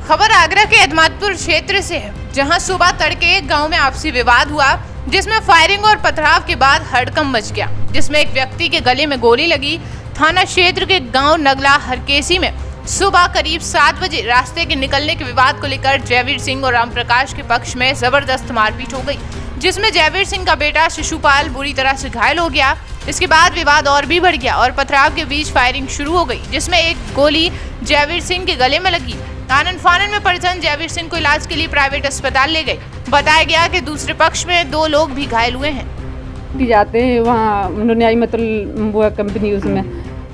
खबर आगरा के एतमादपुर क्षेत्र से है, जहां सुबह तड़के एक गांव में आपसी विवाद हुआ, जिसमें फायरिंग और पथराव के बाद हड़कंप मच गया, जिसमें एक व्यक्ति के गले में गोली लगी। थाना क्षेत्र के गांव नगला हरकेसी में सुबह करीब 7 बजे रास्ते के निकलने के विवाद को लेकर जयवीर सिंह और राम प्रकाश के पक्ष में जबरदस्त मारपीट हो गई, जिसमें जयवीर सिंह का बेटा शिशुपाल बुरी तरह से घायल हो गया। इसके बाद विवाद और भी बढ़ गया और पथराव के बीच फायरिंग शुरू हो गई, जिसमें एक गोली जयवीर सिंह के गले में लगी। आनन फानन में परिजन जयवीर सिंह को इलाज के लिए प्राइवेट अस्पताल ले गए। बताया गया कि दूसरे पक्ष में 2 लोग भी घायल हुए हैं। जाते हैं वहाँ न्याय मतलब वो कंपनी उसमें,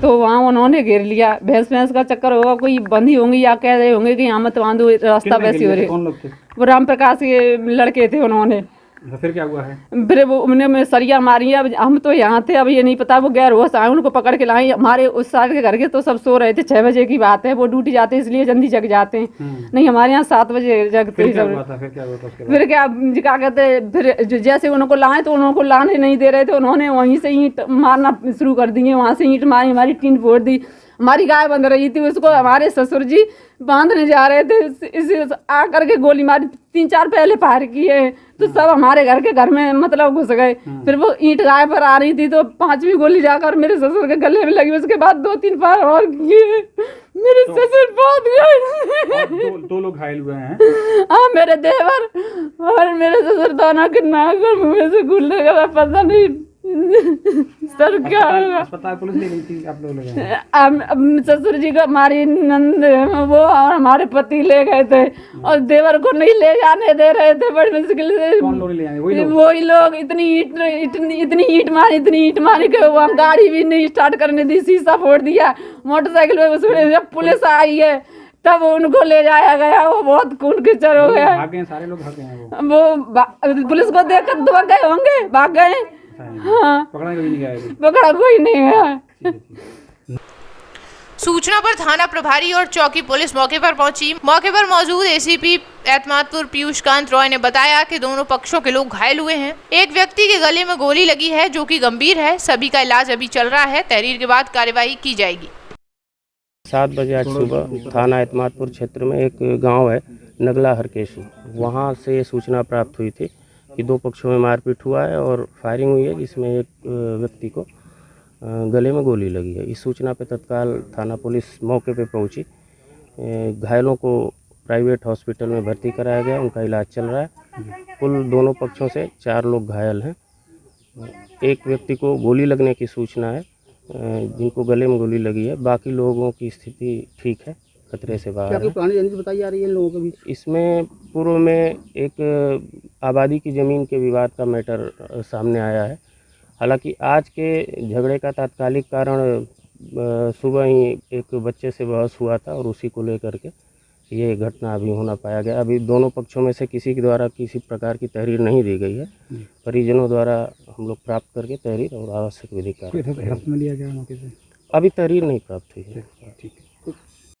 तो वहाँ उन्होंने घेर लिया। भैंस का चक्कर होगा, कोई बंदी होंगी या कह रहे होंगे कि यहाँ मत बांधो, रास्ता वैसे हो रहे। कौन लोग थे? वो राम प्रकाश के लड़के थे। उन्होंने फिर क्या हुआ है? फिर वो उन्होंने सरिया मारी है। अब हम तो यहाँ थे, अब ये नहीं पता वो गैर होश आए, उनको पकड़ के लाए। हमारे उस साइड के घर के तो सब सो रहे थे, 6 बजे की बात है। वो ड्यूटी जाते इसलिए जल्दी जग जाते हैं, नहीं हमारे यहाँ 7 बजे जगते हैं सब। फिर क्या कहते, फिर जैसे उनको लाए तो उनको लाने नहीं दे रहे थे। उन्होंने वहीं से ईंट मारना शुरू कर दिए, वहाँ से ईंट मारी, हमारी टीन फोड़ दी। हमारी गाय बंध रही थी, उसको हमारे ससुर जी बांधने जा रहे थे, इसी आकर के गोली मारी। 3-4 पहले फायर किए तो सब हमारे घर में मतलब घुस गए। फिर वो ईंट गाय पर आ रही थी तो 5वीं गोली जाकर मेरे ससुर के गले में लगी। उसके बाद 2-3 फायर और किए। मेरे ससुर बहुत गए। दो लोग घायल हुए हैं। हाँ, मेरे देवर और मेरे ससुर दोनों के नाक और मुँह से खून लगा, पता नहीं सर क्या होगा। अस्पताल पुलिस ले गई थी, आप लोग ले गए? ससुर जी को हमारी नंद वो और हमारे पति ले गए थे और देवर को नहीं ले जाने दे रहे थे बड़ी मुश्किल से। कौन लोग ले आए? वही लोग। इतनी ईंट मारी के वो गाड़ी भी नहीं स्टार्ट करने दी, शीशा फोड़ दिया मोटरसाइकिल में। उसमें जब पुलिस आई है तब उनको ले जाया गया। वो बहुत खून कीचड़ हो गया। भाग गए सारे लोग, भाग गए वो पुलिस को देखकर भाग गए होंगे, भाग गए। हाँ, पकड़ा कोई नहीं गया। सूचना पर थाना प्रभारी और चौकी पुलिस मौके पर पहुंची। मौके पर मौजूद एसीपी एतमादपुर पीयूष कांत रॉय ने बताया कि दोनों पक्षों के लोग घायल हुए हैं। एक व्यक्ति के गले में गोली लगी है, जो कि गंभीर है। सभी का इलाज अभी चल रहा है। तहरीर के बाद कार्यवाही की जाएगी। 7 बजे आज सुबह थाना एतमादपुर क्षेत्र में एक गांव है नगला हरकेशी, वहां से सूचना प्राप्त हुई थी कि 2 पक्षों में मारपीट हुआ है और फायरिंग हुई है, जिसमें एक व्यक्ति को गले में गोली लगी है। इस सूचना पर तत्काल थाना पुलिस मौके पर पहुंची। घायलों को प्राइवेट हॉस्पिटल में भर्ती कराया गया, उनका इलाज चल रहा है। कुल दोनों पक्षों से 4 लोग घायल हैं। एक व्यक्ति को गोली लगने की सूचना है, जिनको गले में गोली लगी है। बाकी लोगों की स्थिति ठीक है, खतरे से बाहर है। पुरानी रंजिश बताई जा रही है लोगों के बीच? इसमें पूर्व में एक आबादी की ज़मीन के विवाद का मैटर सामने आया है। हालांकि आज के झगड़े का तात्कालिक कारण सुबह ही एक बच्चे से बहस हुआ था और उसी को लेकर के ये घटना अभी होना पाया गया। अभी दोनों पक्षों में से किसी के द्वारा किसी प्रकार की तहरीर नहीं दी गई है। परिजनों द्वारा हम लोग प्राप्त करके तहरीर और आवश्यक विधि कार्य लिया गया मौके से? अभी तहरीर नहीं प्राप्त हुई है। ठीक है।